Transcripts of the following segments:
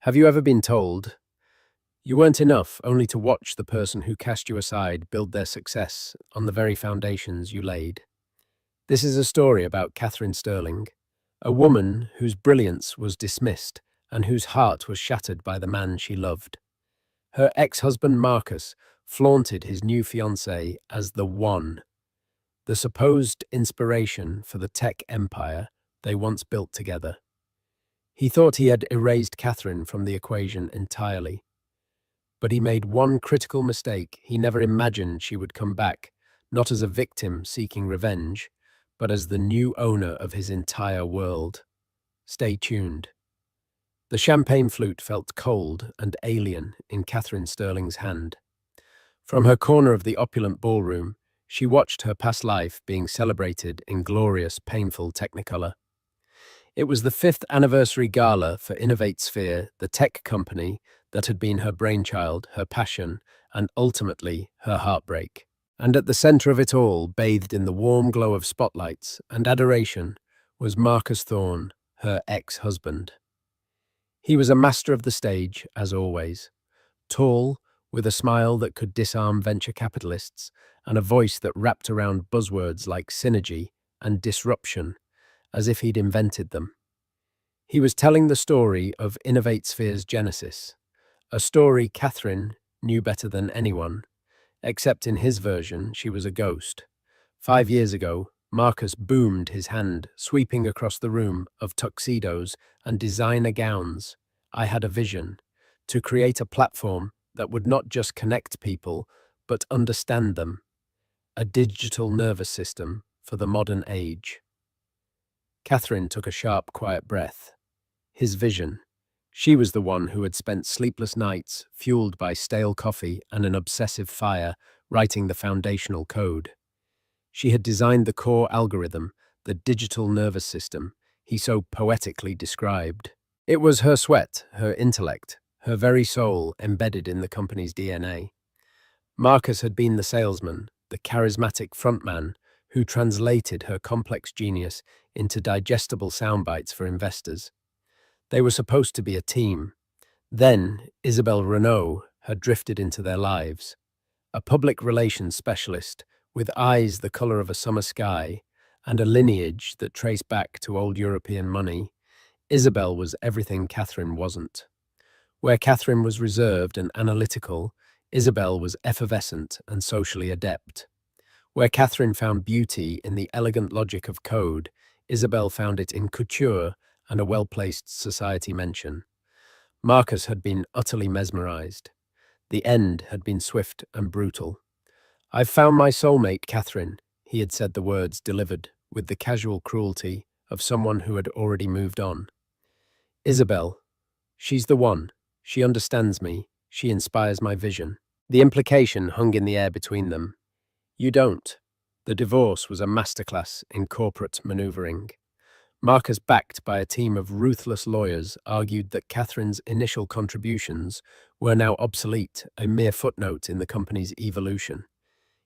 Have you ever been told you weren't enough only to watch the person who cast you aside build their success on the very foundations you laid? This is a story about Catherine Sterling, a woman whose brilliance was dismissed and whose heart was shattered by the man she loved. Her ex-husband Marcus flaunted his new fiancée as the one, the supposed inspiration for the tech empire they once built together. He thought he had erased Catherine from the equation entirely. But he made one critical mistake. He never imagined she would come back, not as a victim seeking revenge, but as the new owner of his entire world. Stay tuned. The champagne flute felt cold and alien in Catherine Sterling's hand. From her corner of the opulent ballroom, she watched her past life being celebrated in glorious, painful technicolor. It was the 5th anniversary gala for Sphere, the tech company that had been her brainchild, her passion, and ultimately her heartbreak. And at the center of it all, bathed in the warm glow of spotlights and adoration, was Marcus Thorne, her ex-husband. He was a master of the stage, as always. Tall, with a smile that could disarm venture capitalists, and a voice that wrapped around buzzwords like synergy and disruption, as if he'd invented them. He was telling the story of Sphere's genesis, a story Catherine knew better than anyone, except in his version she was a ghost. 5 years ago, Marcus boomed his hand, sweeping across the room of tuxedos and designer gowns. I had a vision to create a platform that would not just connect people, but understand them, a digital nervous system for the modern age. Catherine took a sharp, quiet breath. His vision. She was the one who had spent sleepless nights, fueled by stale coffee and an obsessive fire, writing the foundational code. She had designed the core algorithm, the digital nervous system he so poetically described. It was her sweat, her intellect, her very soul embedded in the company's DNA. Marcus had been the salesman, the charismatic frontman, who translated her complex genius into digestible soundbites for investors. They were supposed to be a team. Then, Isabelle Renault had drifted into their lives. A public relations specialist with eyes the color of a summer sky and a lineage that traced back to old European money, Isabelle was everything Catherine wasn't. Where Catherine was reserved and analytical, Isabelle was effervescent and socially adept. Where Catherine found beauty in the elegant logic of code, Isabelle found it in couture and a well-placed society mention. Marcus had been utterly mesmerized. The end had been swift and brutal. "I've found my soulmate, Catherine," he had said, the words delivered with the casual cruelty of someone who had already moved on. "Isabelle, she's the one. She understands me. She inspires my vision." The implication hung in the air between them. You don't. The divorce was a masterclass in corporate maneuvering. Marcus, backed by a team of ruthless lawyers, argued that Catherine's initial contributions were now obsolete, a mere footnote in the company's evolution.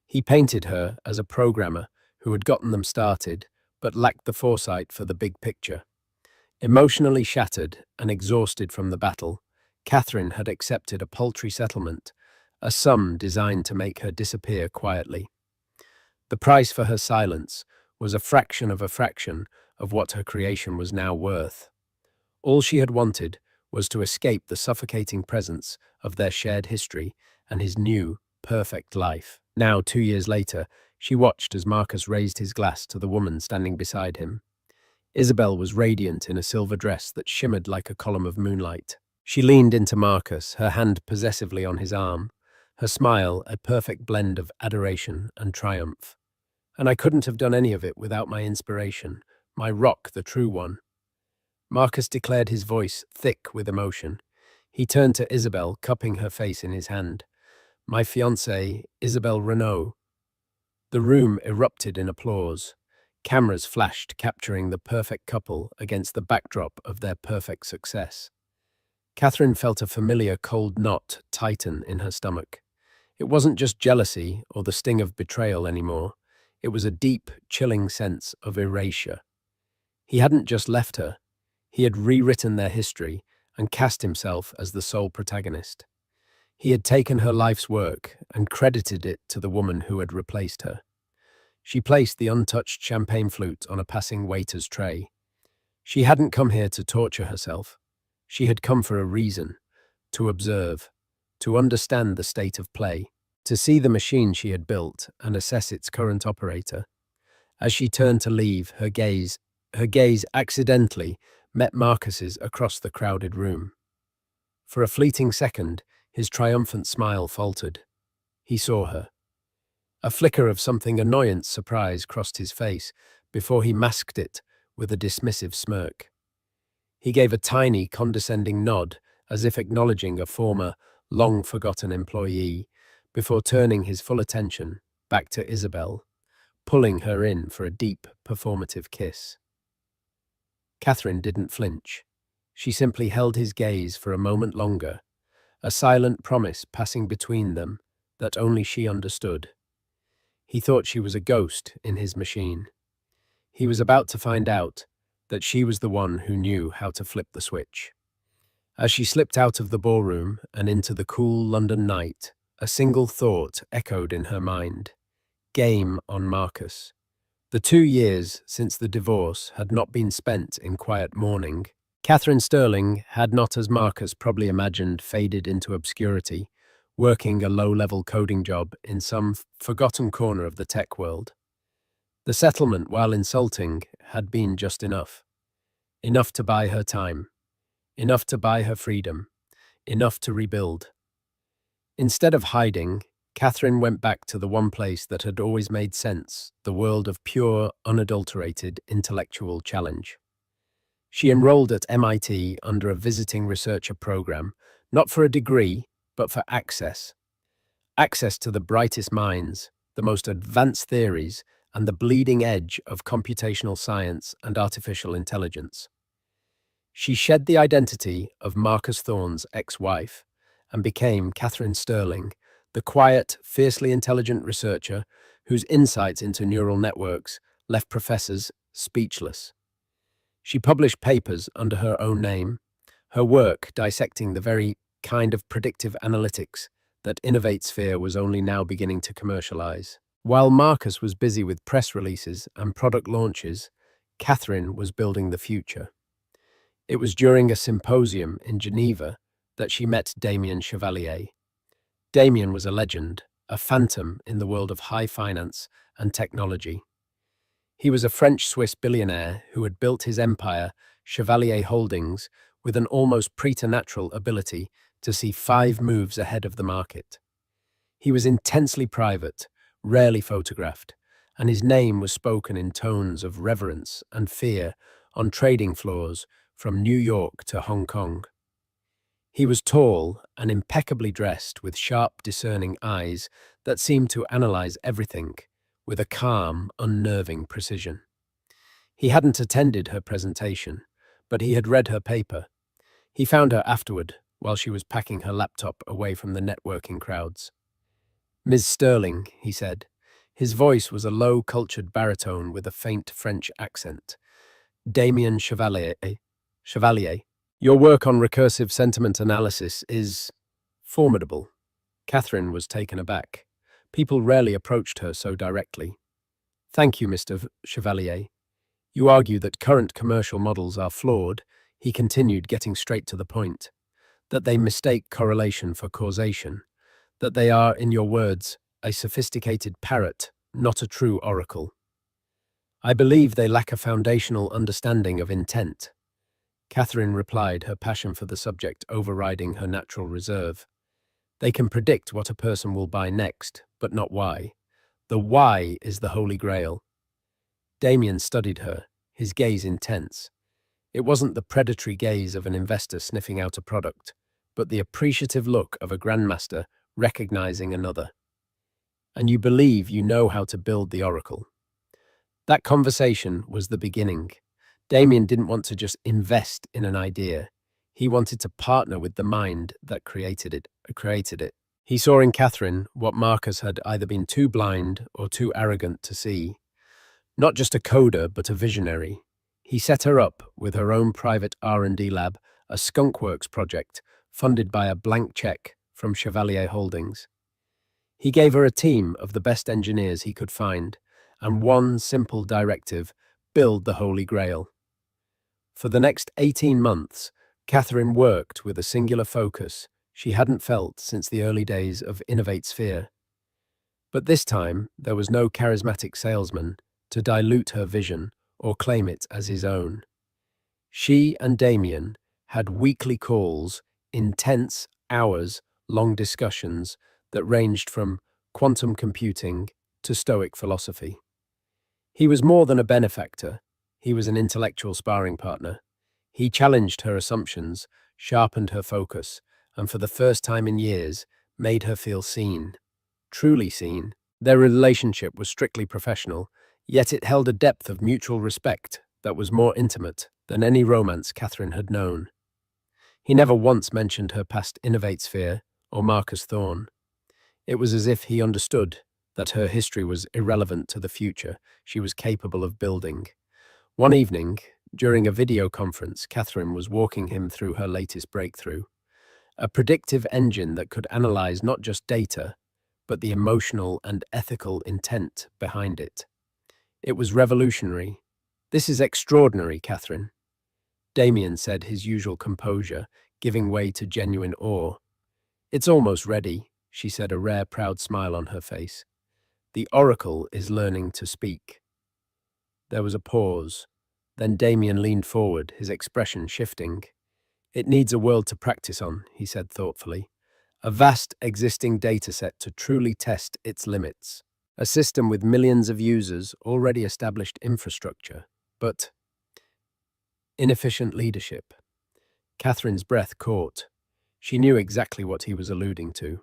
He painted her as a programmer who had gotten them started, but lacked the foresight for the big picture. Emotionally shattered and exhausted from the battle, Catherine had accepted a paltry settlement, a sum designed to make her disappear quietly. The price for her silence was a fraction of what her creation was now worth. All she had wanted was to escape the suffocating presence of their shared history and his new, perfect life. Now, 2 years later, she watched as Marcus raised his glass to the woman standing beside him. Isabelle was radiant in a silver dress that shimmered like a column of moonlight. She leaned into Marcus, her hand possessively on his arm, her smile a perfect blend of adoration and triumph. "And I couldn't have done any of it without my inspiration, my rock, the true one." Marcus declared, his voice thick with emotion. He turned to Isabelle, cupping her face in his hand. "My fiancée, Isabelle Renault." The room erupted in applause. Cameras flashed, capturing the perfect couple against the backdrop of their perfect success. Catherine felt a familiar cold knot tighten in her stomach. It wasn't just jealousy or the sting of betrayal anymore. It was a deep, chilling sense of erasure. He hadn't just left her. He had rewritten their history and cast himself as the sole protagonist. He had taken her life's work and credited it to the woman who had replaced her. She placed the untouched champagne flute on a passing waiter's tray. She hadn't come here to torture herself. She had come for a reason: to observe, to understand the state of play, to see the machine she had built and assess its current operator. As she turned to leave, her gaze accidentally met Marcus's across the crowded room. For a fleeting second, his triumphant smile faltered. He saw her. A flicker of something annoyance surprise crossed his face before he masked it with a dismissive smirk. He gave a tiny, condescending nod, as if acknowledging a former, long-forgotten employee, before turning his full attention back to Isabel, pulling her in for a deep, performative kiss. Catherine didn't flinch. She simply held his gaze for a moment longer, a silent promise passing between them that only she understood. He thought she was a ghost in his machine. He was about to find out that she was the one who knew how to flip the switch. As she slipped out of the ballroom and into the cool London night, a single thought echoed in her mind: game on Marcus. The 2 years since the divorce had not been spent in quiet mourning. Catherine Sterling had not, as Marcus probably imagined, faded into obscurity, working a low-level coding job in some forgotten corner of the tech world. The settlement, while insulting, had been just enough. Enough to buy her time. Enough to buy her freedom. Enough to rebuild. Instead of hiding, Catherine went back to the one place that had always made sense: the world of pure, unadulterated intellectual challenge. She enrolled at MIT under a visiting researcher program, not for a degree, but for access. Access to the brightest minds, the most advanced theories, and the bleeding edge of computational science and artificial intelligence. She shed the identity of Marcus Thorne's ex-wife and became Catherine Sterling, the quiet, fiercely intelligent researcher whose insights into neural networks left professors speechless. She published papers under her own name, her work dissecting the very kind of predictive analytics that InnovateSphere was only now beginning to commercialize. While Marcus was busy with press releases and product launches, Catherine was building the future. It was during a symposium in Geneva that she met Damien Chevalier. Damien was a legend, a phantom in the world of high finance and technology. He was a French-Swiss billionaire who had built his empire, Chevalier Holdings, with an almost preternatural ability to see 5 moves ahead of the market. He was intensely private, rarely photographed, and his name was spoken in tones of reverence and fear on trading floors from New York to Hong Kong. He was tall and impeccably dressed, with sharp, discerning eyes that seemed to analyze everything with a calm, unnerving precision. He hadn't attended her presentation, but he had read her paper. He found her afterward while she was packing her laptop away from the networking crowds. "Ms. Sterling," he said. His voice was a low, cultured baritone with a faint French accent. "Damien Chevalier, your work on recursive sentiment analysis is formidable." Catherine was taken aback. People rarely approached her so directly. "Thank you, Mr. Chevalier. You argue that current commercial models are flawed," he continued, getting straight to the point. "That they mistake correlation for causation. That they are, in your words, a sophisticated parrot, not a true oracle. I believe they lack a foundational understanding of intent." Catherine replied, her passion for the subject overriding her natural reserve. "They can predict what a person will buy next, but not why. The why is the holy grail." Damien studied her, his gaze intense. It wasn't the predatory gaze of an investor sniffing out a product, but the appreciative look of a grandmaster recognizing another. "And you believe you know how to build the oracle." That conversation was the beginning. Damien didn't want to just invest in an idea. He wanted to partner with the mind that created it. He saw in Catherine what Marcus had either been too blind or too arrogant to see. Not just a coder, but a visionary. He set her up with her own private R&D lab, a skunkworks project funded by a blank check from Chevalier Holdings. He gave her a team of the best engineers he could find, and one simple directive: build the Holy Grail. For the next 18 months, Catherine worked with a singular focus she hadn't felt since the early days of Innovate Sphere. But this time, there was no charismatic salesman to dilute her vision or claim it as his own. She and Damien had weekly calls, intense, hours-long discussions that ranged from quantum computing to Stoic philosophy. He was more than a benefactor, he was an intellectual sparring partner. He challenged her assumptions, sharpened her focus, and for the first time in years, made her feel seen. Truly seen. Their relationship was strictly professional, yet it held a depth of mutual respect that was more intimate than any romance Catherine had known. He never once mentioned her past Innovate Sphere or Marcus Thorne. It was as if he understood that her history was irrelevant to the future she was capable of building. One evening, during a video conference, Catherine was walking him through her latest breakthrough, a predictive engine that could analyze not just data, but the emotional and ethical intent behind it. It was revolutionary. "This is extraordinary, Catherine," Damien said, his usual composure giving way to genuine awe. "It's almost ready," she said, a rare, proud smile on her face. "The oracle is learning to speak." There was a pause. Then Damien leaned forward, his expression shifting. "It needs a world to practice on," he said thoughtfully. "A vast existing dataset to truly test its limits. A system with millions of users, already established infrastructure, but inefficient leadership." Catherine's breath caught. She knew exactly what he was alluding to.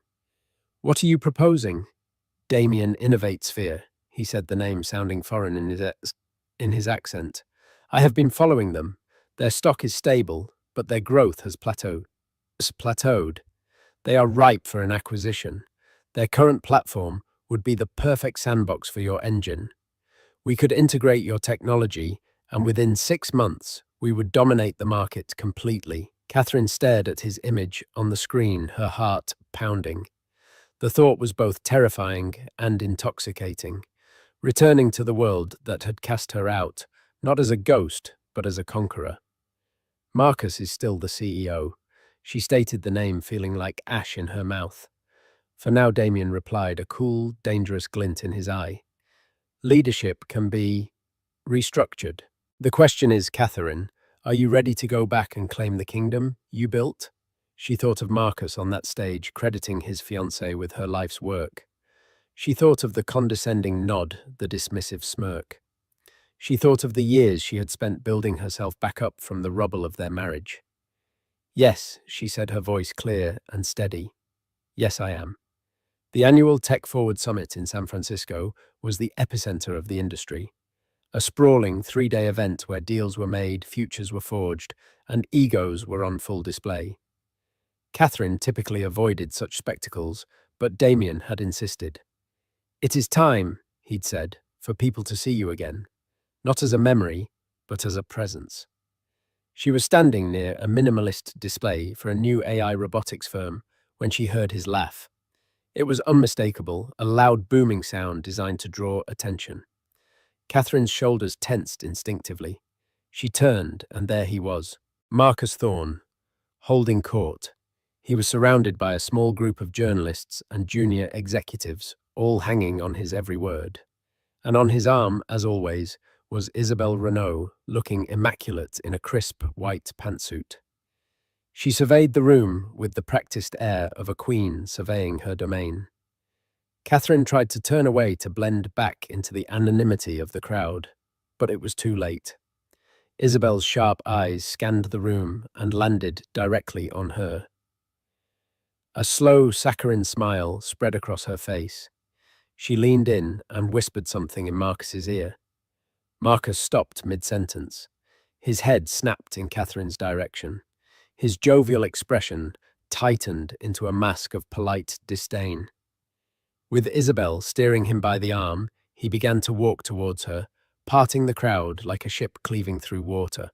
"What are you proposing?" "Damien Innovate Sphere," he said, the name sounding foreign in his accent. "I have been following them. Their stock is stable, but their growth has plateaued. They are ripe for an acquisition. Their current platform would be the perfect sandbox for your engine. We could integrate your technology, and within 6 months, we would dominate the market completely." Catherine stared at his image on the screen, her heart pounding. The thought was both terrifying and intoxicating. Returning to the world that had cast her out, not as a ghost, but as a conqueror. "Marcus is still the CEO." She stated the name, feeling like ash in her mouth. "For now," Damien replied, a cool, dangerous glint in his eye. "Leadership can be restructured. The question is, Catherine, are you ready to go back and claim the kingdom you built?" She thought of Marcus on that stage, crediting his fiancée with her life's work. She thought of the condescending nod, the dismissive smirk. She thought of the years she had spent building herself back up from the rubble of their marriage. "Yes," she said, her voice clear and steady. "Yes, I am." The annual Tech Forward Summit in San Francisco was the epicenter of the industry. A sprawling 3-day event where deals were made, futures were forged, and egos were on full display. Catherine typically avoided such spectacles, but Damien had insisted. "It is time," he'd said, "for people to see you again. Not as a memory, but as a presence." She was standing near a minimalist display for a new AI robotics firm when she heard his laugh. It was unmistakable, a loud booming sound designed to draw attention. Catherine's shoulders tensed instinctively. She turned, and there he was, Marcus Thorne, holding court. He was surrounded by a small group of journalists and junior executives, all hanging on his every word. And on his arm, as always, was Isabelle Renault, looking immaculate in a crisp white pantsuit. She surveyed the room with the practiced air of a queen surveying her domain. Catherine tried to turn away to blend back into the anonymity of the crowd, but it was too late. Isabel's sharp eyes scanned the room and landed directly on her. A slow, saccharine smile spread across her face. She leaned in and whispered something in Marcus's ear. Marcus stopped mid-sentence. His head snapped in Catherine's direction. His jovial expression tightened into a mask of polite disdain. With Isabel steering him by the arm, he began to walk towards her, parting the crowd like a ship cleaving through water.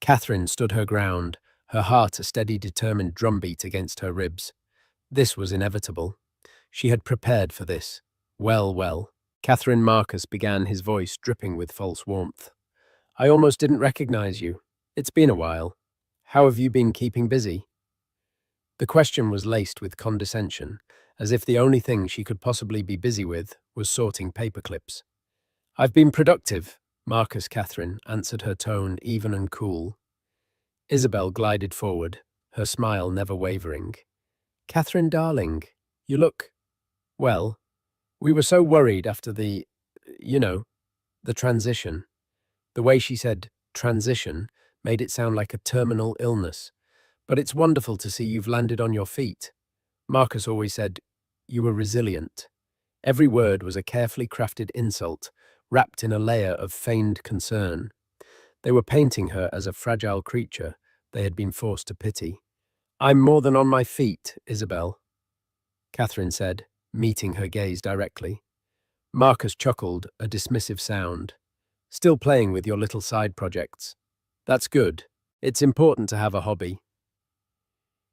Catherine stood her ground, her heart a steady, determined drumbeat against her ribs. This was inevitable. She had prepared for this. Well, well. Catherine Marcus began, his voice dripping with false warmth. I almost didn't recognize you. It's been a while. How have you been keeping busy? The question was laced with condescension, as if the only thing she could possibly be busy with was sorting paperclips. I've been productive, Marcus. Catherine answered, her tone even and cool. Isabel glided forward, her smile never wavering. Catherine, darling, you look… well, we were so worried after the transition. The way she said transition made it sound like a terminal illness. But it's wonderful to see you've landed on your feet. Marcus always said you were resilient. Every word was a carefully crafted insult, wrapped in a layer of feigned concern. They were painting her as a fragile creature they had been forced to pity. I'm more than on my feet, Isabel, Catherine said, meeting her gaze directly. Marcus chuckled, a dismissive sound. Still playing with your little side projects. That's good. It's important to have a hobby.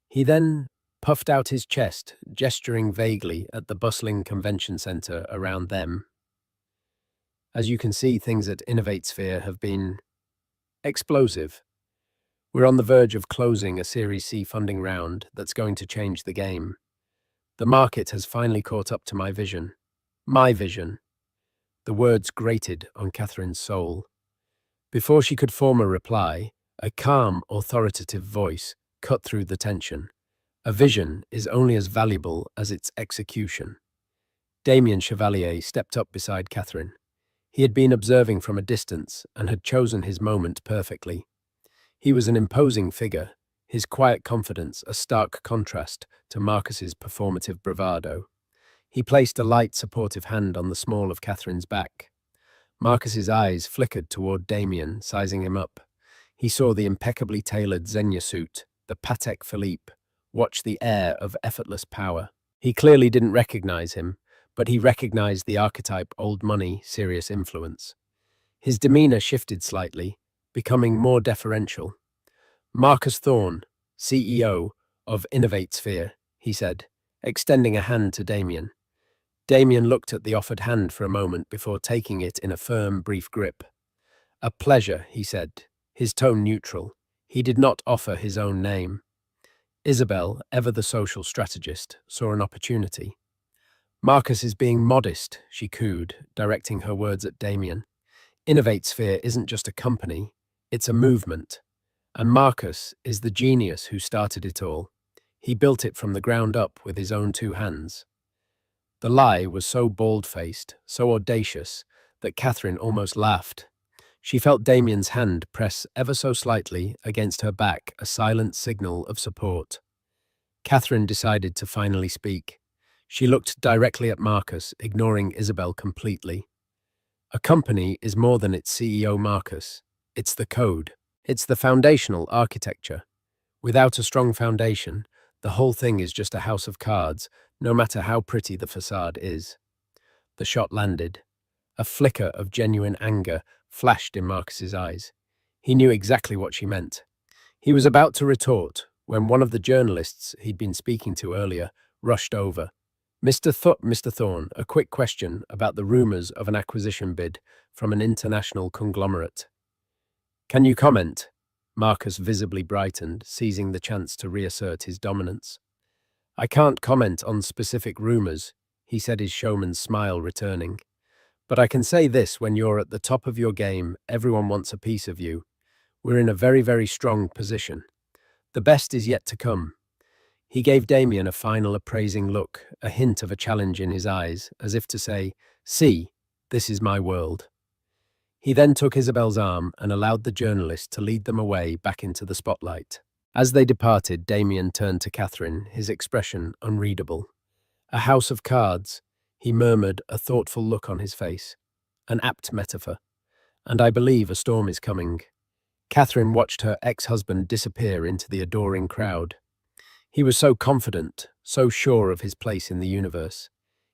He then puffed out his chest, gesturing vaguely at the bustling convention center around them. As you can see, things at InnovateSphere have been explosive. We're on the verge of closing a Series C funding round that's going to change the game. The market has finally caught up to my vision. My vision. The words grated on Catherine's soul. Before she could form a reply, a calm, authoritative voice cut through the tension. A vision is only as valuable as its execution. Damien Chevalier stepped up beside Catherine. He had been observing from a distance and had chosen his moment perfectly. He was an imposing figure, his quiet confidence a stark contrast to Marcus's performative bravado. He placed a light, supportive hand on the small of Catherine's back. Marcus's eyes flickered toward Damien, sizing him up. He saw the impeccably tailored Xenia suit, the Patek Philippe, watched the air of effortless power. He clearly didn't recognize him, but he recognized the archetype old money, serious influence. His demeanor shifted slightly, becoming more deferential. Marcus Thorne, CEO of InnovateSphere, he said, extending a hand to Damien. Damien looked at the offered hand for a moment before taking it in a firm, brief grip. A pleasure, he said, his tone neutral. He did not offer his own name. Isabel, ever the social strategist, saw an opportunity. Marcus is being modest, she cooed, directing her words at Damien. InnovateSphere isn't just a company, it's a movement. And Marcus is the genius who started it all. He built it from the ground up with his own two hands. The lie was so bald-faced, so audacious, that Catherine almost laughed. She felt Damien's hand press ever so slightly against her back, a silent signal of support. Catherine decided to finally speak. She looked directly at Marcus, ignoring Isabel completely. A company is more than its CEO, Marcus. It's the code. It's the foundational architecture. Without a strong foundation, the whole thing is just a house of cards, no matter how pretty the facade is. The shot landed. A flicker of genuine anger flashed in Marcus's eyes. He knew exactly what she meant. He was about to retort when one of the journalists he'd been speaking to earlier rushed over. Mr. Thorne, a quick question about the rumors of an acquisition bid from an international conglomerate. Can you comment? Marcus visibly brightened, seizing the chance to reassert his dominance. I can't comment on specific rumors, he said, his showman's smile returning. But I can say this, when you're at the top of your game, everyone wants a piece of you. We're in a very, very strong position. The best is yet to come. He gave Damien a final appraising look, a hint of a challenge in his eyes, as if to say, see, this is my world. He then took Isabel's arm and allowed the journalist to lead them away back into the spotlight. As they departed, Damien turned to Catherine, his expression unreadable. A house of cards, he murmured, a thoughtful look on his face. An apt metaphor. And I believe a storm is coming. Catherine watched her ex-husband disappear into the adoring crowd. He was so confident, so sure of his place in the universe.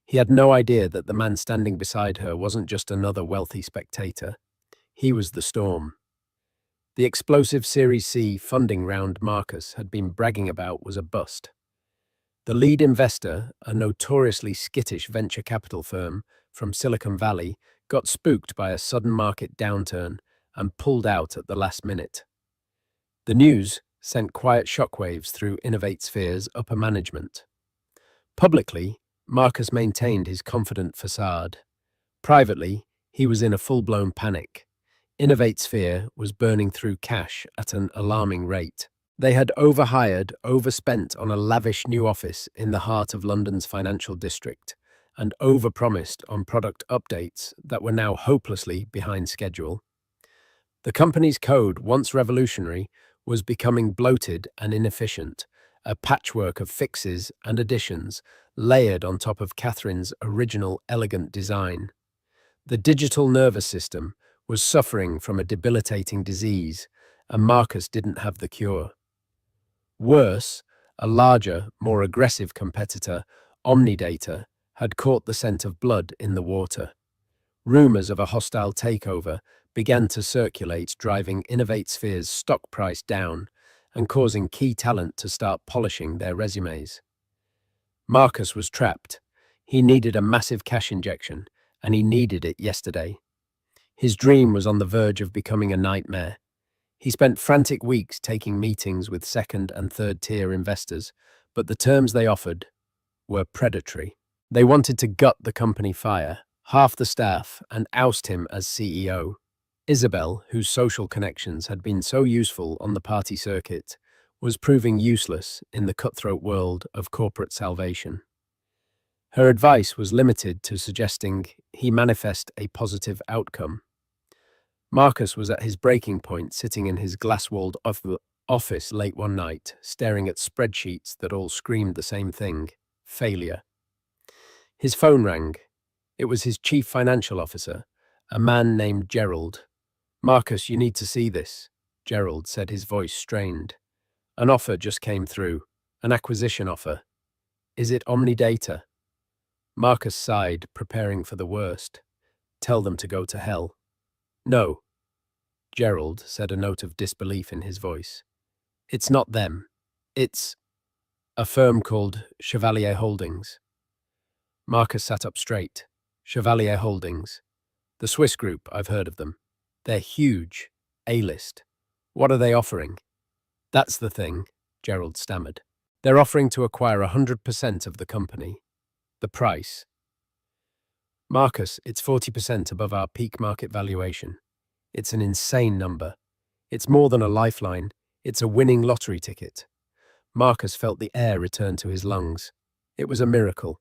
He had no idea that the man standing beside her wasn't just another wealthy spectator. He was the storm. The explosive Series C funding round Marcus had been bragging about was a bust. The lead investor, a notoriously skittish venture capital firm from Silicon Valley, got spooked by a sudden market downturn and pulled out at the last minute. The news sent quiet shockwaves through InnovateSphere's upper management. Publicly, Marcus maintained his confident facade. Privately, he was in a full-blown panic. InnovateSphere was burning through cash at an alarming rate. They had overspent on a lavish new office in the heart of London's financial district, and overpromised on product updates that were now hopelessly behind schedule. The company's code, once revolutionary, was becoming bloated and inefficient, a patchwork of fixes and additions layered on top of Catherine's original elegant design. The digital nervous system was suffering from a debilitating disease, and Marcus didn't have the cure. Worse, a larger, more aggressive competitor, Omnidata, had caught the scent of blood in the water. Rumors of a hostile takeover began to circulate, driving InnovateSphere's stock price down and causing key talent to start polishing their resumes. Marcus was trapped. He needed a massive cash injection, and he needed it yesterday. His dream was on the verge of becoming a nightmare. He spent frantic weeks taking meetings with second and third tier investors, but the terms they offered were predatory. They wanted to gut the company, fire half the staff, and oust him as CEO. Isabel, whose social connections had been so useful on the party circuit, was proving useless in the cutthroat world of corporate salvation. Her advice was limited to suggesting he manifest a positive outcome. Marcus was at his breaking point, sitting in his glass-walled office late one night, staring at spreadsheets that all screamed the same thing: failure. His phone rang. It was his chief financial officer, a man named Gerald. "Marcus, you need to see this," Gerald said, his voice strained. "An offer just came through, an acquisition offer. Is it Omnidata?" Marcus sighed, preparing for the worst. "Tell them to go to hell." "No," Gerald said, a note of disbelief in his voice. "It's not them. It's a firm called Chevalier Holdings." Marcus sat up straight. Chevalier Holdings. The Swiss group, I've heard of them. They're huge. A-list. What are they offering? That's the thing, Gerald stammered. They're offering to acquire 100% of the company. The price? Marcus, it's 40% above our peak market valuation. It's an insane number. It's more than a lifeline. It's a winning lottery ticket. Marcus felt the air return to his lungs. It was a miracle.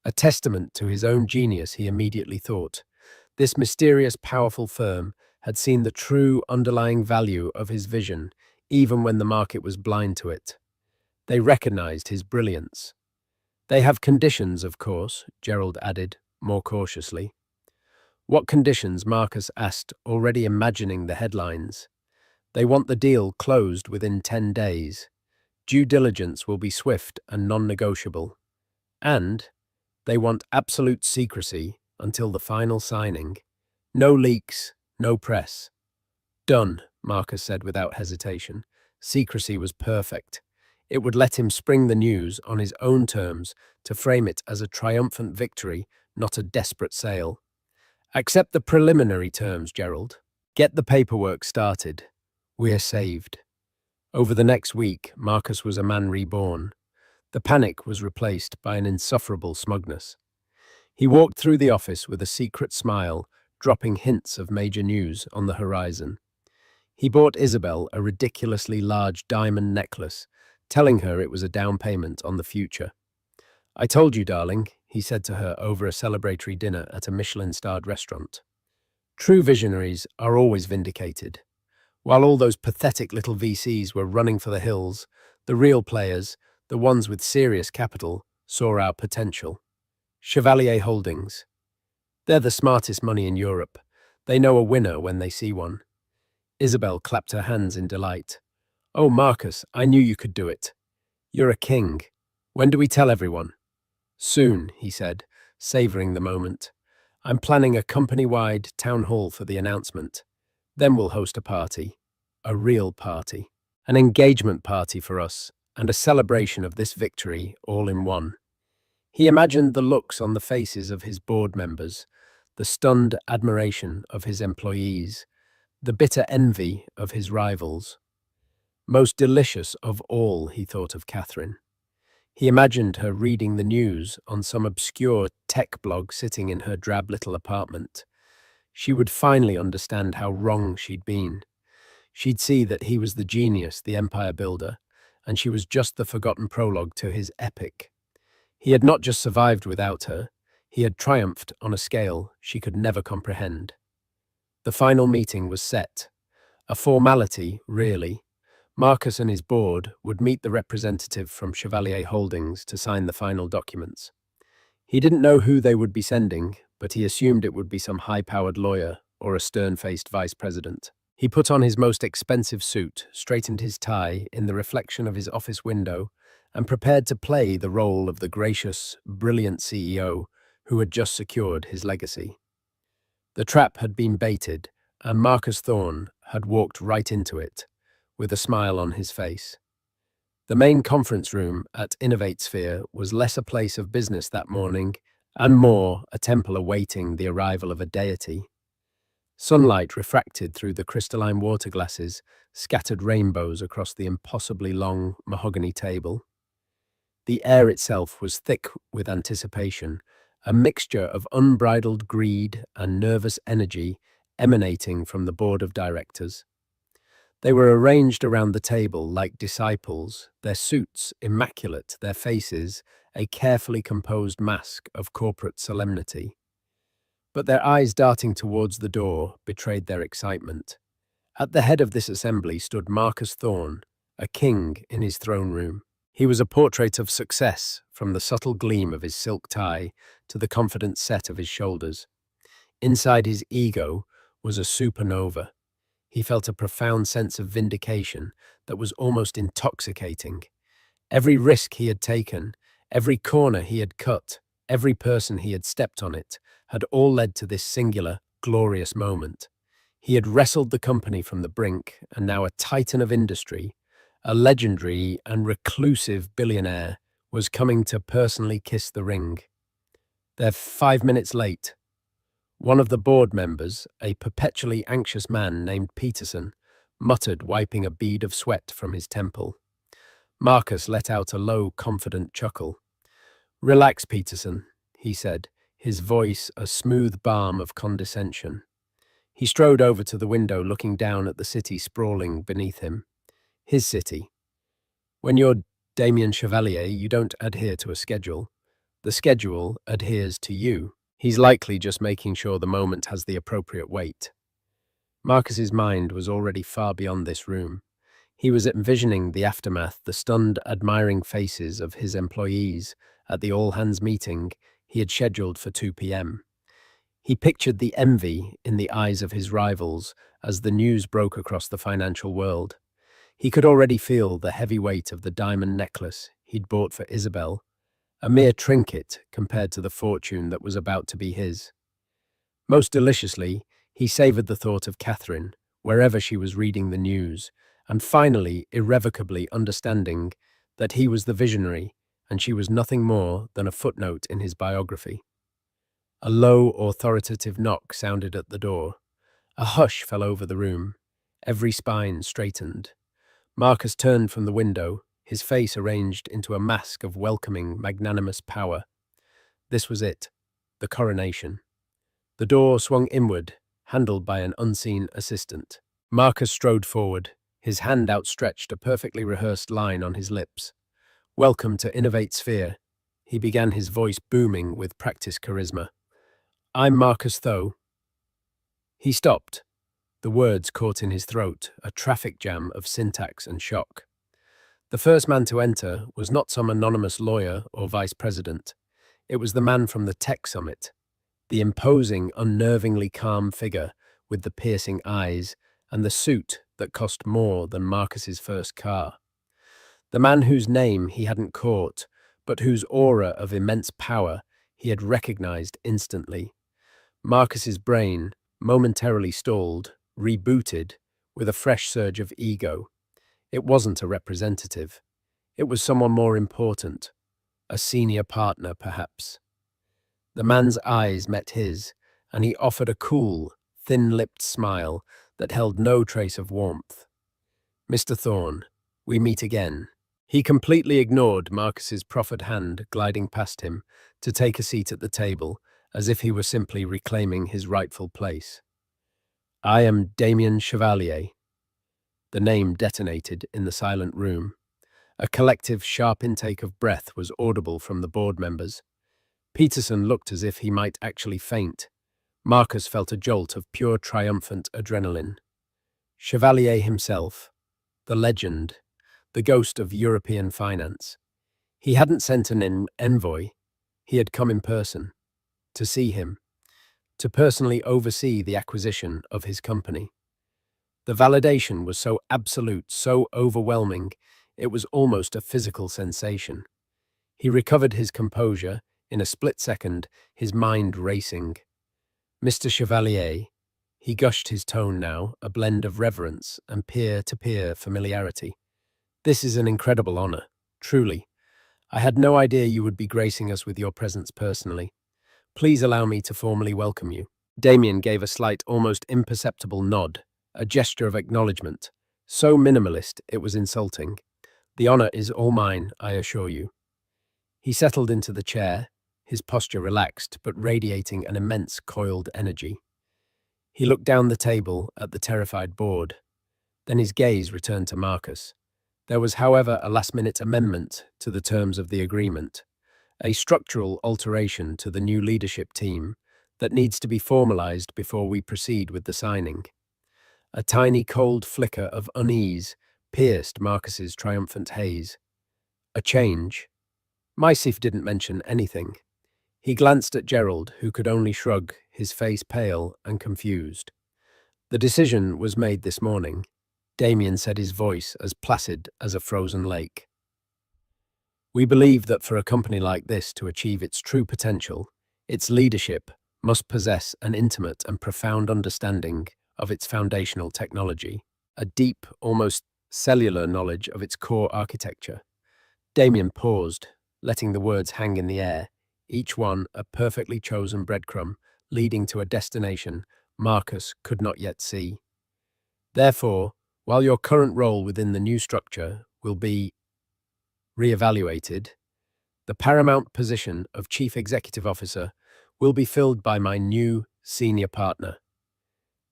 A testament to his own genius, he immediately thought. This mysterious, powerful firm had seen the true underlying value of his vision, even when the market was blind to it. They recognized his brilliance. They have conditions, of course, Gerald added, more cautiously. What conditions? Marcus asked, already imagining the headlines. They want the deal closed within 10 days. Due diligence will be swift and non-negotiable. And they want absolute secrecy until the final signing. No leaks, no press. Done, Marcus said without hesitation. Secrecy was perfect. It would let him spring the news on his own terms to frame it as a triumphant victory, not a desperate sale. Accept the preliminary terms, Gerald. Get the paperwork started. We're saved. Over the next week, Marcus was a man reborn. The panic was replaced by an insufferable smugness. He walked through the office with a secret smile, dropping hints of major news on the horizon. He bought Isabel a ridiculously large diamond necklace, telling her it was a down payment on the future. "I told you, darling," he said to her over a celebratory dinner at a Michelin-starred restaurant. True visionaries are always vindicated. While all those pathetic little VCs were running for the hills, the real players, the ones with serious capital, saw our potential. Chevalier Holdings. They're the smartest money in Europe. They know a winner when they see one. Isabel clapped her hands in delight. "Oh, Marcus, I knew you could do it. You're a king. When do we tell everyone?" "Soon," he said, savoring the moment. "I'm planning a company-wide town hall for the announcement. Then we'll host a party." a real party. An engagement party for us, and a celebration of this victory all in one. He imagined the looks on the faces of his board members, the stunned admiration of his employees, the bitter envy of his rivals. Most delicious of all, he thought of Catherine. He imagined her reading the news on some obscure tech blog sitting in her drab little apartment. She would finally understand how wrong she'd been. She'd see that he was the genius, the empire builder, and she was just the forgotten prologue to his epic. He had not just survived without her, he had triumphed on a scale she could never comprehend. The final meeting was set. A formality, really. Marcus and his board would meet the representative from Chevalier Holdings to sign the final documents. He didn't know who they would be sending, but he assumed it would be some high-powered lawyer or a stern-faced vice president. He put on his most expensive suit, straightened his tie in the reflection of his office window, and prepared to play the role of the gracious, brilliant CEO who had just secured his legacy. The trap had been baited, and Marcus Thorne had walked right into it, with a smile on his face. The main conference room at InnovateSphere was less a place of business that morning, and more a temple awaiting the arrival of a deity. Sunlight refracted through the crystalline water glasses, scattered rainbows across the impossibly long mahogany table. The air itself was thick with anticipation, a mixture of unbridled greed and nervous energy emanating from the board of directors. They were arranged around the table like disciples, their suits immaculate, their faces a carefully composed mask of corporate solemnity. But their eyes darting towards the door betrayed their excitement. At the head of this assembly stood Marcus Thorne, a king in his throne room. He was a portrait of success, from the subtle gleam of his silk tie to the confident set of his shoulders. Inside his ego was a supernova. He felt a profound sense of vindication that was almost intoxicating. Every risk he had taken, every corner he had cut, every person he had stepped on it, had all led to this singular, glorious moment. He had wrestled the company from the brink, and now a titan of industry, a legendary and reclusive billionaire, was coming to personally kiss the ring. They're 5 minutes late. One of the board members, a perpetually anxious man named Peterson, muttered, wiping a bead of sweat from his temple. Marcus let out a low, confident chuckle. "Relax, Peterson," he said, his voice a smooth balm of condescension. He strode over to the window, looking down at the city sprawling beneath him. His city. When you're Damien Chevalier, you don't adhere to a schedule. The schedule adheres to you. He's likely just making sure the moment has the appropriate weight. Marcus's mind was already far beyond this room. He was envisioning the aftermath, the stunned, admiring faces of his employees at the all-hands meeting he had scheduled for 2 p.m. He pictured the envy in the eyes of his rivals as the news broke across the financial world. He could already feel the heavy weight of the diamond necklace he'd bought for Isabel, a mere trinket compared to the fortune that was about to be his. Most deliciously, he savoured the thought of Catherine, wherever she was reading the news, and finally, irrevocably understanding that he was the visionary and she was nothing more than a footnote in his biography. A low, authoritative knock sounded at the door. A hush fell over the room. Every spine straightened. Marcus turned from the window, his face arranged into a mask of welcoming, magnanimous power. This was it, the coronation. The door swung inward, handled by an unseen assistant. Marcus strode forward, his hand outstretched, a perfectly rehearsed line on his lips. "Welcome to InnovateSphere," he began, his voice booming with practiced charisma. "I'm Marcus Thoe." He stopped, the words caught in his throat, a traffic jam of syntax and shock. The first man to enter was not some anonymous lawyer or vice president. It was the man from the tech summit, the imposing, unnervingly calm figure with the piercing eyes and the suit that cost more than Marcus's first car. The man whose name he hadn't caught, but whose aura of immense power he had recognized instantly. Marcus's brain, momentarily stalled, rebooted with a fresh surge of ego. It wasn't a representative. It was someone more important, a senior partner, perhaps. The man's eyes met his, and he offered a cool, thin-lipped smile that held no trace of warmth. "Mr. Thorne, we meet again." He completely ignored Marcus's proffered hand gliding past him to take a seat at the table, as if he were simply reclaiming his rightful place. "I am Damien Chevalier." The name detonated in the silent room. A collective, sharp intake of breath was audible from the board members. Peterson looked as if he might actually faint. Marcus felt a jolt of pure triumphant adrenaline. Chevalier himself, the legend, the ghost of European finance. He hadn't sent an envoy. He had come in person, to see him, to personally oversee the acquisition of his company. The validation was so absolute, so overwhelming, it was almost a physical sensation. He recovered his composure, in a split second, his mind racing. "Mr. Chevalier," he gushed, his tone now a blend of reverence and peer-to-peer familiarity. "This is an incredible honor, truly. I had no idea you would be gracing us with your presence personally. Please allow me to formally welcome you." Damien gave a slight, almost imperceptible nod, a gesture of acknowledgement, so minimalist it was insulting. "The honor is all mine, I assure you." He settled into the chair, his posture relaxed but radiating an immense coiled energy. He looked down the table at the terrified board. Then his gaze returned to Marcus. There was, however, a last-minute amendment to the terms of the agreement, a structural alteration to the new leadership team that needs to be formalized before we proceed with the signing. A tiny cold flicker of unease pierced Marcus's triumphant haze. A change. Mysif didn't mention anything. He glanced at Gerald, who could only shrug, his face pale and confused. "The decision was made this morning," Damien said, his voice as placid as a frozen lake. "We believe that for a company like this to achieve its true potential, its leadership must possess an intimate and profound understanding of its foundational technology, a deep, almost cellular knowledge of its core architecture." Damien paused, letting the words hang in the air, each one a perfectly chosen breadcrumb leading to a destination Marcus could not yet see. "Therefore, while your current role within the new structure will be re-evaluated, the paramount position of Chief Executive Officer will be filled by my new senior partner."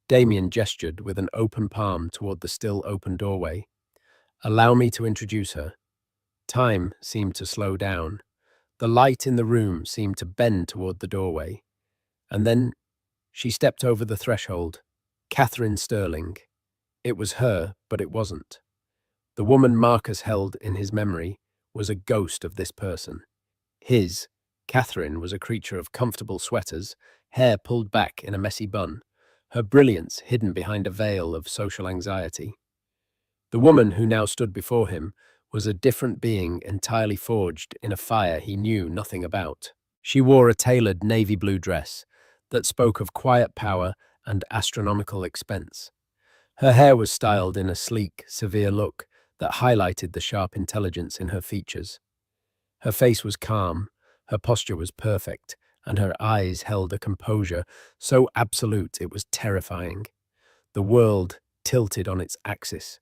Damien gestured with an open palm toward the still open doorway. "Allow me to introduce her." Time seemed to slow down. The light in the room seemed to bend toward the doorway. And then she stepped over the threshold. Catherine Sterling. It was her, but it wasn't. The woman Marcus held in his memory was a ghost of this person. Catherine, was a creature of comfortable sweaters, hair pulled back in a messy bun, her brilliance hidden behind a veil of social anxiety. The woman who now stood before him was a different being, entirely forged in a fire he knew nothing about. She wore a tailored navy blue dress that spoke of quiet power and astronomical expense. Her hair was styled in a sleek, severe look that highlighted the sharp intelligence in her features. Her face was calm, her posture was perfect, and her eyes held a composure so absolute it was terrifying. The world tilted on its axis.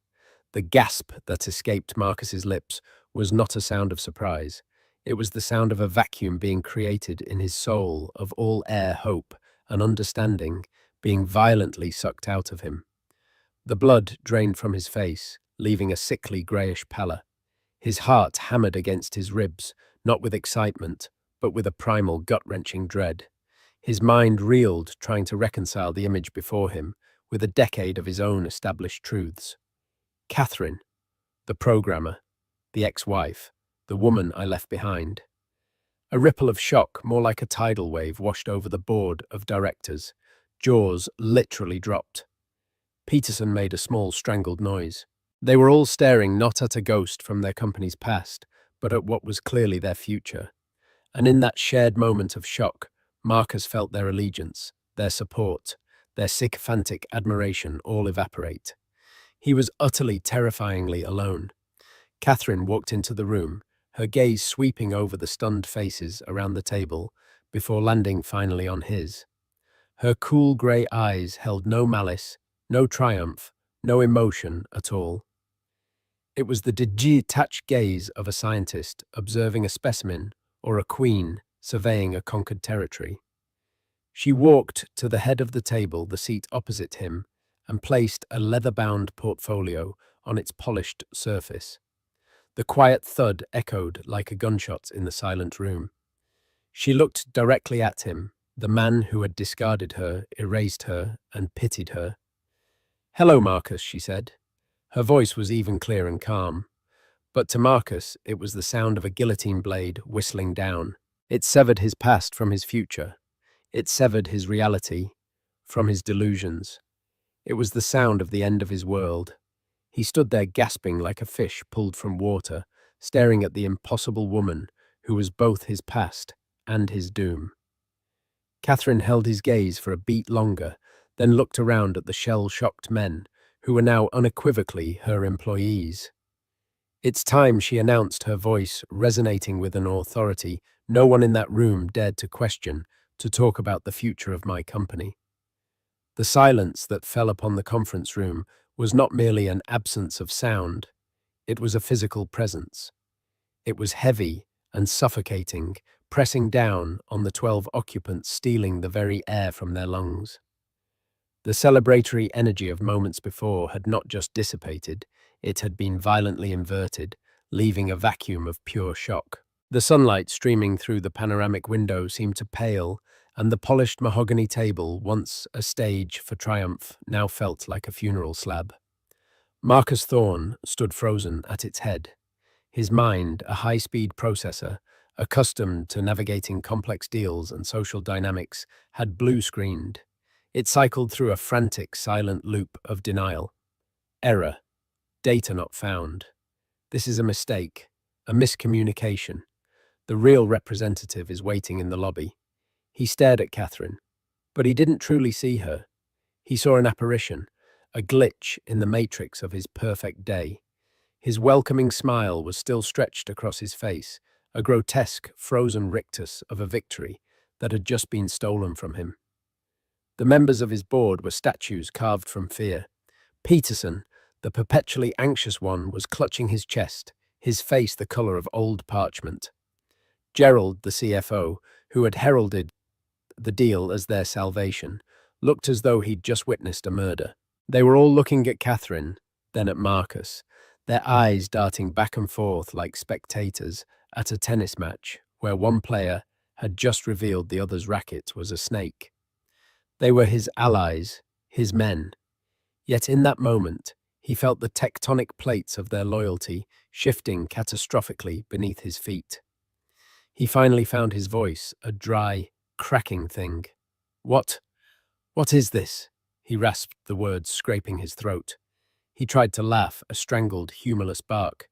The gasp that escaped Marcus's lips was not a sound of surprise. It was the sound of a vacuum being created in his soul, of all air, hope, and understanding being violently sucked out of him. The blood drained from his face, leaving a sickly greyish pallor. His heart hammered against his ribs, not with excitement, but with a primal, gut-wrenching dread. His mind reeled, trying to reconcile the image before him with a decade of his own established truths. Catherine, the programmer, the ex-wife, the woman I left behind. A ripple of shock, more like a tidal wave, washed over the board of directors. Jaws literally dropped. Peterson made a small, strangled noise. They were all staring not at a ghost from their company's past, but at what was clearly their future. And in that shared moment of shock, Marcus felt their allegiance, their support, their sycophantic admiration all evaporate. He was utterly, terrifyingly alone. Catherine walked into the room, her gaze sweeping over the stunned faces around the table before landing finally on his. Her cool grey eyes held no malice, no triumph, no emotion at all. It was the detached gaze of a scientist observing a specimen or a queen surveying a conquered territory. She walked to the head of the table, the seat opposite him, and placed a leather-bound portfolio on its polished surface. The quiet thud echoed like a gunshot in the silent room. She looked directly at him, the man who had discarded her, erased her, and pitied her. "Hello, Marcus," she said. Her voice was even clear and calm. But to Marcus, it was the sound of a guillotine blade whistling down. It severed his past from his future. It severed his reality from his delusions. It was the sound of the end of his world. He stood there gasping like a fish pulled from water, staring at the impossible woman who was both his past and his doom. Catherine held his gaze for a beat longer, then looked around at the shell-shocked men who were now unequivocally her employees. "It's time," she announced, her voice resonating with an authority no one in that room dared to question, "to talk about the future of my company." The silence that fell upon the conference room was not merely an absence of sound, it was a physical presence. It was heavy and suffocating, pressing down on the 12 occupants, stealing the very air from their lungs. The celebratory energy of moments before had not just dissipated, it had been violently inverted, leaving a vacuum of pure shock. The sunlight streaming through the panoramic window seemed to pale, and the polished mahogany table, once a stage for triumph, now felt like a funeral slab. Marcus Thorne stood frozen at its head. His mind, a high-speed processor, accustomed to navigating complex deals and social dynamics, had blue-screened. It cycled through a frantic, silent loop of denial. Error. Data not found. This is a mistake, a miscommunication. The real representative is waiting in the lobby. He stared at Catherine, but he didn't truly see her. He saw an apparition, a glitch in the matrix of his perfect day. His welcoming smile was still stretched across his face, a grotesque, frozen rictus of a victory that had just been stolen from him. The members of his board were statues carved from fear. Peterson, the perpetually anxious one, was clutching his chest, his face the color of old parchment. Gerald, the CFO, who had heralded the deal as their salvation, looked as though he'd just witnessed a murder. They were all looking at Catherine, then at Marcus, their eyes darting back and forth like spectators at a tennis match where one player had just revealed the other's racket was a snake. They were his allies, his men. Yet in that moment, he felt the tectonic plates of their loyalty shifting catastrophically beneath his feet. He finally found his voice, a dry, cracking thing. What is this?" He rasped the words, scraping his throat. He tried to laugh, a strangled, humorless bark.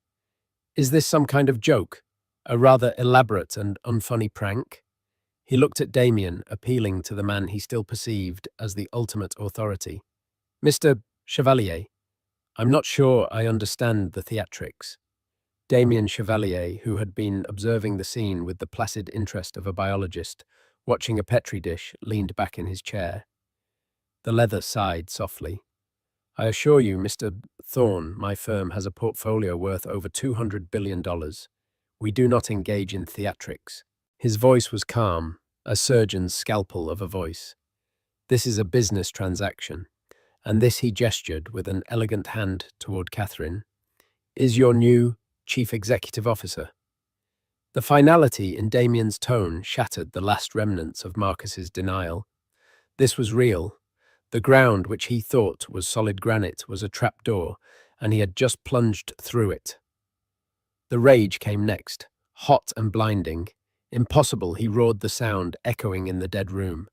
"Is this some kind of joke? A rather elaborate and unfunny prank?" He looked at Damien, appealing to the man he still perceived as the ultimate authority. "Mr. Chevalier, I'm not sure I understand the theatrics." Damien Chevalier, who had been observing the scene with the placid interest of a biologist, watching a petri dish, leaned back in his chair. The leather sighed softly. "I assure you, Mr. Thorne, my firm has a portfolio worth over $200 billion. We do not engage in theatrics." His voice was calm, a surgeon's scalpel of a voice. "This is a business transaction, and this," he gestured with an elegant hand toward Catherine, "is your new chief executive officer." The finality in Damien's tone shattered the last remnants of Marcus's denial. This was real. The ground, which he thought was solid granite, was a trapdoor, and he had just plunged through it. The rage came next, hot and blinding. "Impossible," he roared, the sound echoing in the dead room.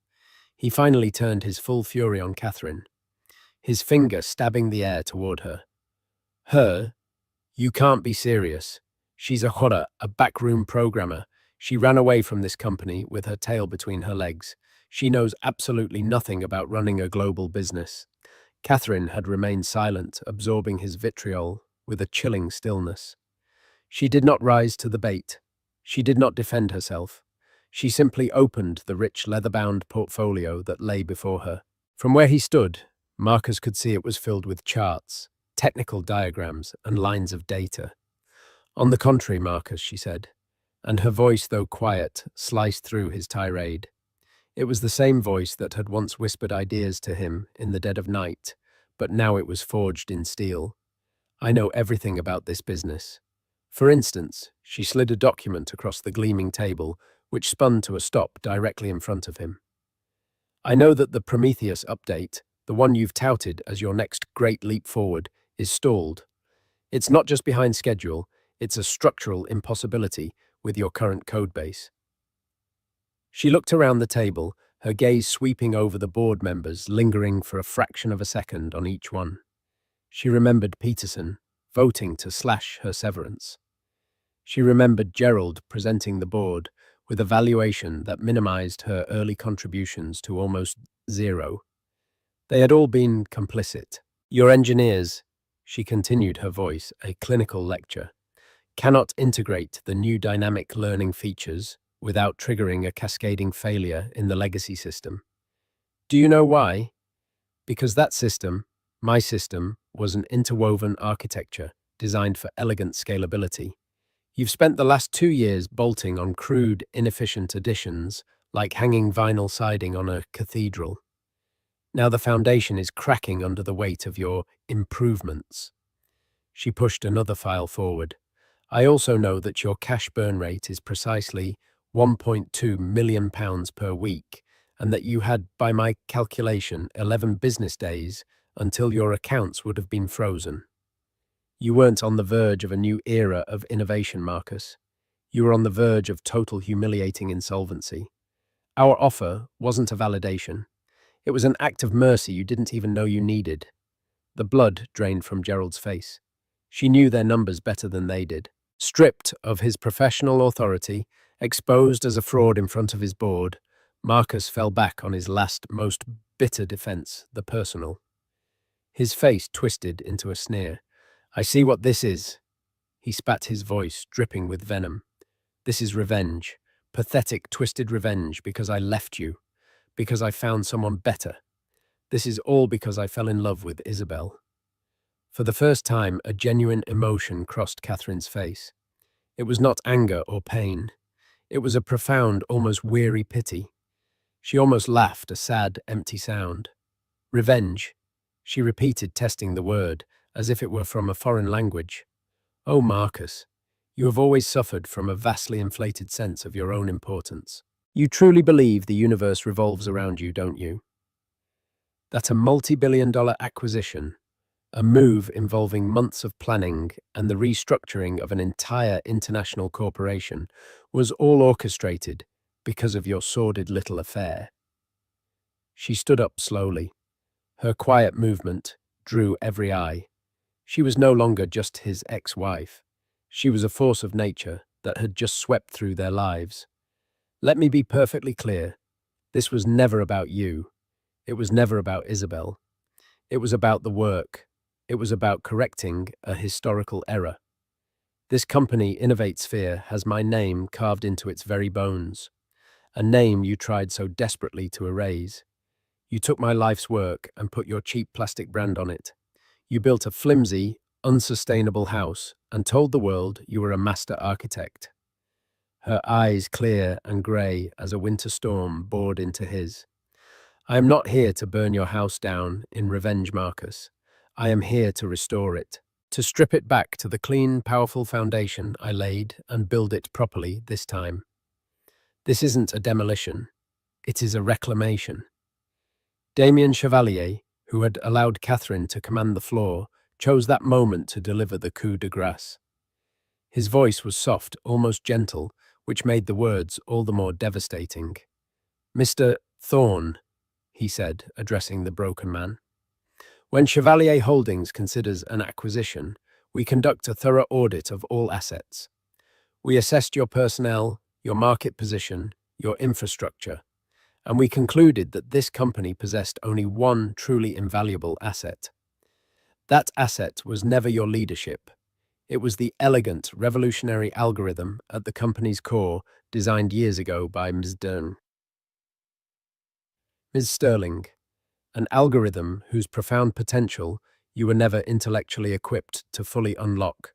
He finally turned his full fury on Catherine, his finger stabbing the air toward her. "Her? You can't be serious. She's a horror, a backroom programmer. She ran away from this company with her tail between her legs. She knows absolutely nothing about running a global business." Catherine had remained silent, absorbing his vitriol with a chilling stillness. She did not rise to the bait. She did not defend herself. She simply opened the rich leather-bound portfolio that lay before her. From where he stood, Marcus could see it was filled with charts, technical diagrams, and lines of data. "On the contrary, Marcus," she said, and her voice, though quiet, sliced through his tirade. It was the same voice that had once whispered ideas to him in the dead of night, but now it was forged in steel. "I know everything about this business." For instance, she slid a document across the gleaming table, which spun to a stop directly in front of him. "I know that the Prometheus update, the one you've touted as your next great leap forward, is stalled. It's not just behind schedule, it's a structural impossibility with your current codebase." She looked around the table, her gaze sweeping over the board members, lingering for a fraction of a second on each one. She remembered Peterson voting to slash her severance. She remembered Gerald presenting the board with a valuation that minimized her early contributions to almost zero. They had all been complicit. "Your engineers," she continued, her voice a clinical lecture, "cannot integrate the new dynamic learning features without triggering a cascading failure in the legacy system. Do you know why? Because that system, my system, was an interwoven architecture designed for elegant scalability. You've spent the last 2 years bolting on crude, inefficient additions, like hanging vinyl siding on a cathedral. Now the foundation is cracking under the weight of your improvements." She pushed another file forward. "I also know that your cash burn rate is precisely £1.2 million per week, and that you had, by my calculation, 11 business days until your accounts would have been frozen. You weren't on the verge of a new era of innovation, Marcus. You were on the verge of total humiliating insolvency. Our offer wasn't a validation. It was an act of mercy you didn't even know you needed." The blood drained from Gerald's face. She knew their numbers better than they did. Stripped of his professional authority, exposed as a fraud in front of his board, Marcus fell back on his last, most bitter defense, the personal. His face twisted into a sneer. "I see what this is." He spat, his voice dripping with venom. "This is revenge. Pathetic, twisted revenge because I left you. Because I found someone better. This is all because I fell in love with Isabel." For the first time, a genuine emotion crossed Catherine's face. It was not anger or pain. It was a profound, almost weary pity. She almost laughed, a sad, empty sound. "Revenge," she repeated, testing the word, as if it were from a foreign language. "Oh, Marcus, you have always suffered from a vastly inflated sense of your own importance. You truly believe the universe revolves around you, don't you? That a multi-billion-dollar acquisition, a move involving months of planning and the restructuring of an entire international corporation, was all orchestrated because of your sordid little affair." She stood up slowly. Her quiet movement drew every eye. She was no longer just his ex-wife. She was a force of nature that had just swept through their lives. "Let me be perfectly clear. This was never about you. It was never about Isabel. It was about the work. It was about correcting a historical error. This company, InnovateSphere, has my name carved into its very bones. A name you tried so desperately to erase. You took my life's work and put your cheap plastic brand on it. You built a flimsy, unsustainable house and told the world you were a master architect." Her eyes clear and grey as a winter storm bored into his. "I am not here to burn your house down in revenge, Marcus. I am here to restore it, to strip it back to the clean, powerful foundation I laid and build it properly this time. This isn't a demolition. It is a reclamation." Damien Chevalier, who had allowed Catherine to command the floor, chose that moment to deliver the coup de grace. His voice was soft, almost gentle, which made the words all the more devastating. "Mr. Thorne," he said, addressing the broken man, "when Chevalier Holdings considers an acquisition, we conduct a thorough audit of all assets. We assessed your personnel, your market position, your infrastructure, and we concluded that this company possessed only one truly invaluable asset. That asset was never your leadership. It was the elegant, revolutionary algorithm at the company's core, designed years ago by Ms. Thorne. Ms. Sterling, an algorithm whose profound potential you were never intellectually equipped to fully unlock.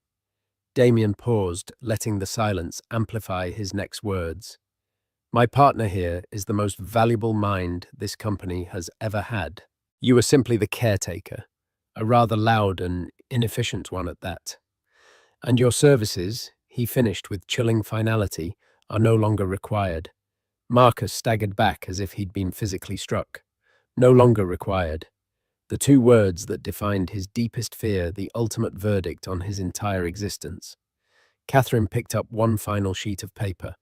Damien paused, letting the silence amplify his next words. My partner here is the most valuable mind this company has ever had. You were simply the caretaker, a rather loud and inefficient one at that. And your services, he finished with chilling finality, are no longer required. Marcus staggered back as if he'd been physically struck. No longer required. The two words that defined his deepest fear, the ultimate verdict on his entire existence. Catherine picked up one final sheet of paper.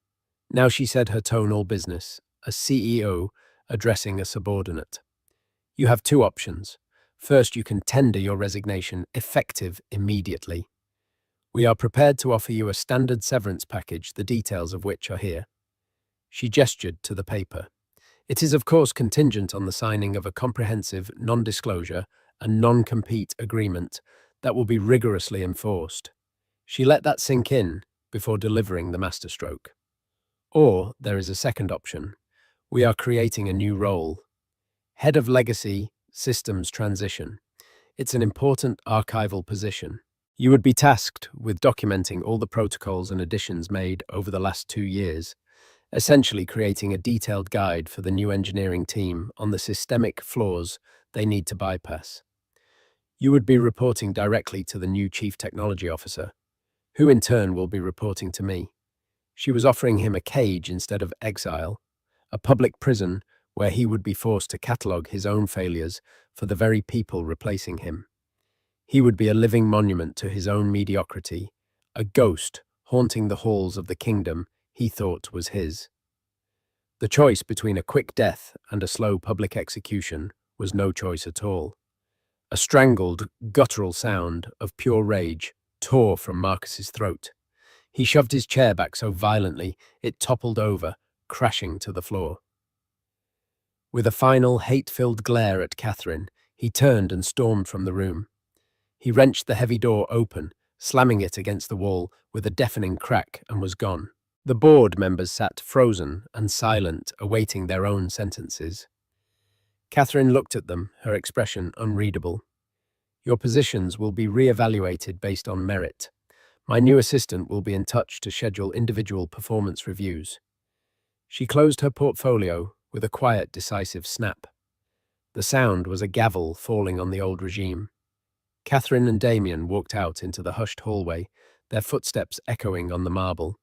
Now she said, her tone all business, a CEO addressing a subordinate. You have two options. First, you can tender your resignation, effective immediately. We are prepared to offer you a standard severance package, the details of which are here. She gestured to the paper. It is, of course, contingent on the signing of a comprehensive non-disclosure and non-compete agreement that will be rigorously enforced. She let that sink in before delivering the masterstroke. Or there is a second option. We are creating a new role. Head of Legacy Systems Transition. It's an important archival position. You would be tasked with documenting all the protocols and additions made over the last 2 years, essentially creating a detailed guide for the new engineering team on the systemic flaws they need to bypass. You would be reporting directly to the new Chief Technology Officer, who in turn will be reporting to me. She was offering him a cage instead of exile, a public prison where he would be forced to catalogue his own failures for the very people replacing him. He would be a living monument to his own mediocrity, a ghost haunting the halls of the kingdom he thought was his. The choice between a quick death and a slow public execution was no choice at all. A strangled, guttural sound of pure rage tore from Marcus's throat. He shoved his chair back so violently it toppled over, crashing to the floor. With a final, hate-filled glare at Catherine, he turned and stormed from the room. He wrenched the heavy door open, slamming it against the wall with a deafening crack, and was gone. The board members sat frozen and silent, awaiting their own sentences. Catherine looked at them, her expression unreadable. Your positions will be re-evaluated based on merit. My new assistant will be in touch to schedule individual performance reviews. She closed her portfolio with a quiet, decisive snap. The sound was a gavel falling on the old regime. Catherine and Damien walked out into the hushed hallway, their footsteps echoing on the marble.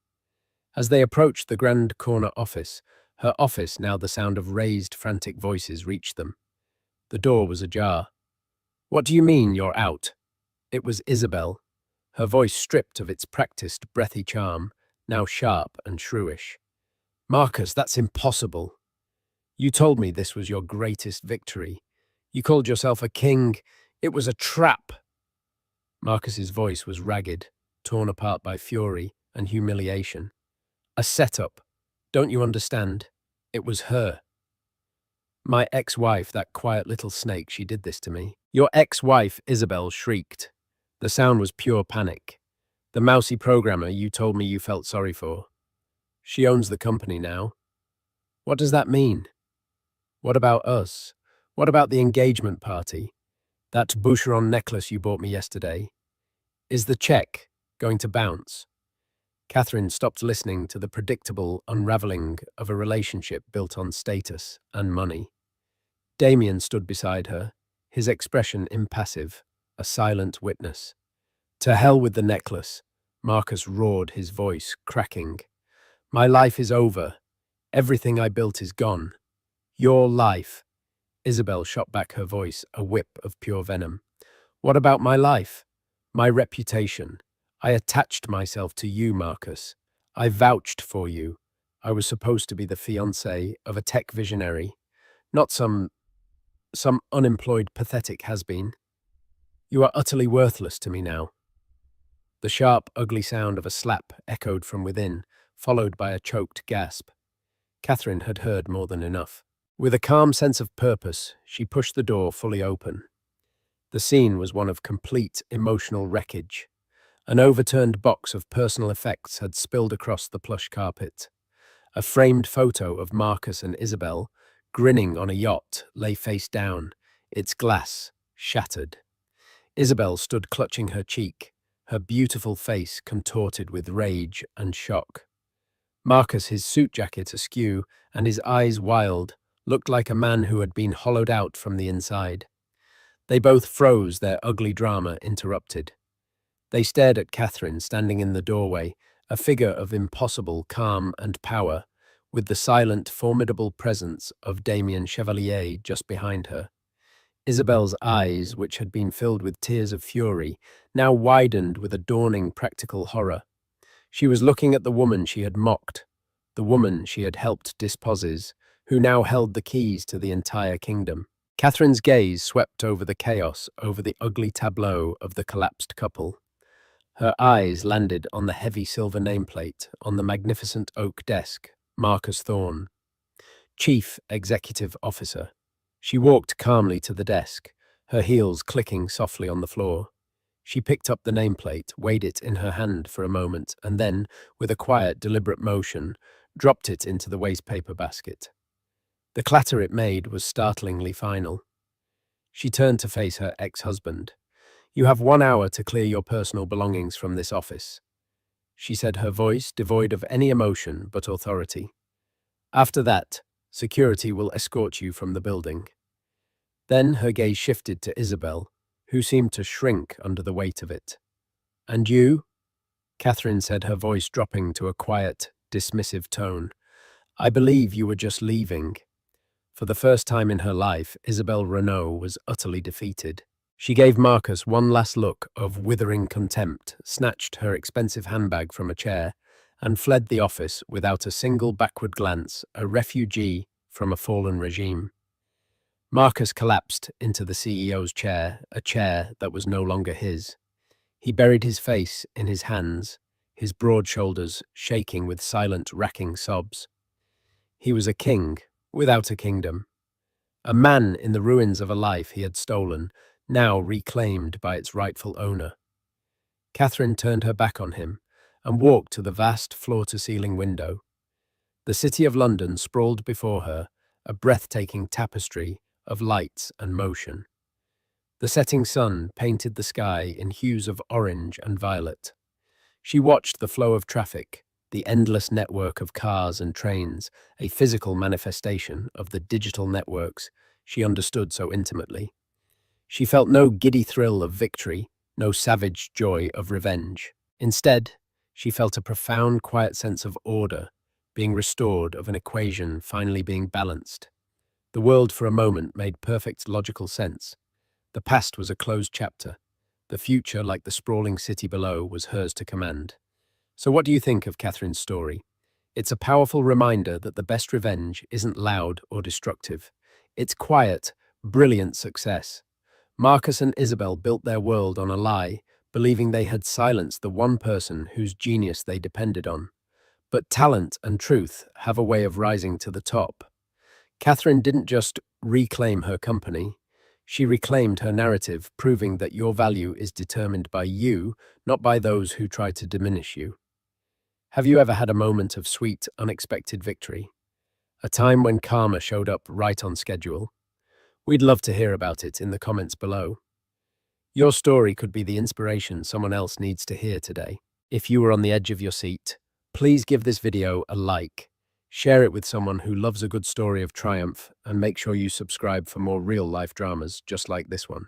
As they approached the grand corner office, her office, now the sound of raised, frantic voices, reached them. The door was ajar. What do you mean you're out? It was Isabel, her voice stripped of its practiced, breathy charm, now sharp and shrewish. Marcus, that's impossible. You told me this was your greatest victory. You called yourself a king. It was a trap. Marcus's voice was ragged, torn apart by fury and humiliation. A setup. Don't you understand? It was her. My ex-wife, that quiet little snake, she did this to me. Your ex-wife, Isabel, shrieked. The sound was pure panic. The mousy programmer you told me you felt sorry for. She owns the company now. What does that mean? What about us? What about the engagement party? That Boucheron necklace you bought me yesterday? Is the check going to bounce? Catherine stopped listening to the predictable unraveling of a relationship built on status and money. Damien stood beside her, his expression impassive, a silent witness. To hell with the necklace, Marcus roared, his voice cracking. My life is over. Everything I built is gone. Your life. Isabel shot back, her voice a whip of pure venom. What about my life? My reputation? I attached myself to you, Marcus. I vouched for you. I was supposed to be the fiancé of a tech visionary, not some unemployed pathetic has-been. You are utterly worthless to me now. The sharp, ugly sound of a slap echoed from within, followed by a choked gasp. Catherine had heard more than enough. With a calm sense of purpose, she pushed the door fully open. The scene was one of complete emotional wreckage. An overturned box of personal effects had spilled across the plush carpet. A framed photo of Marcus and Isabel, grinning on a yacht, lay face down, its glass shattered. Isabel stood clutching her cheek, her beautiful face contorted with rage and shock. Marcus, his suit jacket askew and his eyes wild, looked like a man who had been hollowed out from the inside. They both froze, their ugly drama interrupted. They stared at Catherine standing in the doorway, a figure of impossible calm and power, with the silent, formidable presence of Damien Chevalier just behind her. Isabel's eyes, which had been filled with tears of fury, now widened with a dawning practical horror. She was looking at the woman she had mocked, the woman she had helped dispossess, who now held the keys to the entire kingdom. Catherine's gaze swept over the chaos, over the ugly tableau of the collapsed couple. Her eyes landed on the heavy silver nameplate on the magnificent oak desk, Marcus Thorne, Chief Executive Officer. She walked calmly to the desk, her heels clicking softly on the floor. She picked up the nameplate, weighed it in her hand for a moment, and then, with a quiet, deliberate motion, dropped it into the wastepaper basket. The clatter it made was startlingly final. She turned to face her ex-husband. "You have 1 hour to clear your personal belongings from this office," she said, her voice devoid of any emotion but authority. "After that, security will escort you from the building." Then her gaze shifted to Isabel, who seemed to shrink under the weight of it. "And you?" Catherine said, her voice dropping to a quiet, dismissive tone. "I believe you were just leaving." For the first time in her life, Isabel Renault was utterly defeated. She gave Marcus one last look of withering contempt, snatched her expensive handbag from a chair, and fled the office without a single backward glance, a refugee from a fallen regime. Marcus collapsed into the CEO's chair, a chair that was no longer his. He buried his face in his hands, his broad shoulders shaking with silent, racking sobs. He was a king without a kingdom, a man in the ruins of a life he had stolen, now reclaimed by its rightful owner. Catherine turned her back on him and walked to the vast floor-to-ceiling window. The city of London sprawled before her, a breathtaking tapestry of lights and motion. The setting sun painted the sky in hues of orange and violet. She watched the flow of traffic, the endless network of cars and trains, a physical manifestation of the digital networks she understood so intimately. She felt no giddy thrill of victory, no savage joy of revenge. Instead, she felt a profound, quiet sense of order, being restored, of an equation finally being balanced. The world for a moment made perfect logical sense. The past was a closed chapter. The future, like the sprawling city below, was hers to command. So what do you think of Catherine's story? It's a powerful reminder that the best revenge isn't loud or destructive. It's quiet, brilliant success. Marcus and Isabel built their world on a lie, believing they had silenced the one person whose genius they depended on. But talent and truth have a way of rising to the top. Catherine didn't just reclaim her company, she reclaimed her narrative, proving that your value is determined by you, not by those who try to diminish you. Have you ever had a moment of sweet, unexpected victory? A time when karma showed up right on schedule? We'd love to hear about it in the comments below. Your story could be the inspiration someone else needs to hear today. If you were on the edge of your seat, please give this video a like, share it with someone who loves a good story of triumph, and make sure you subscribe for more real-life dramas just like this one.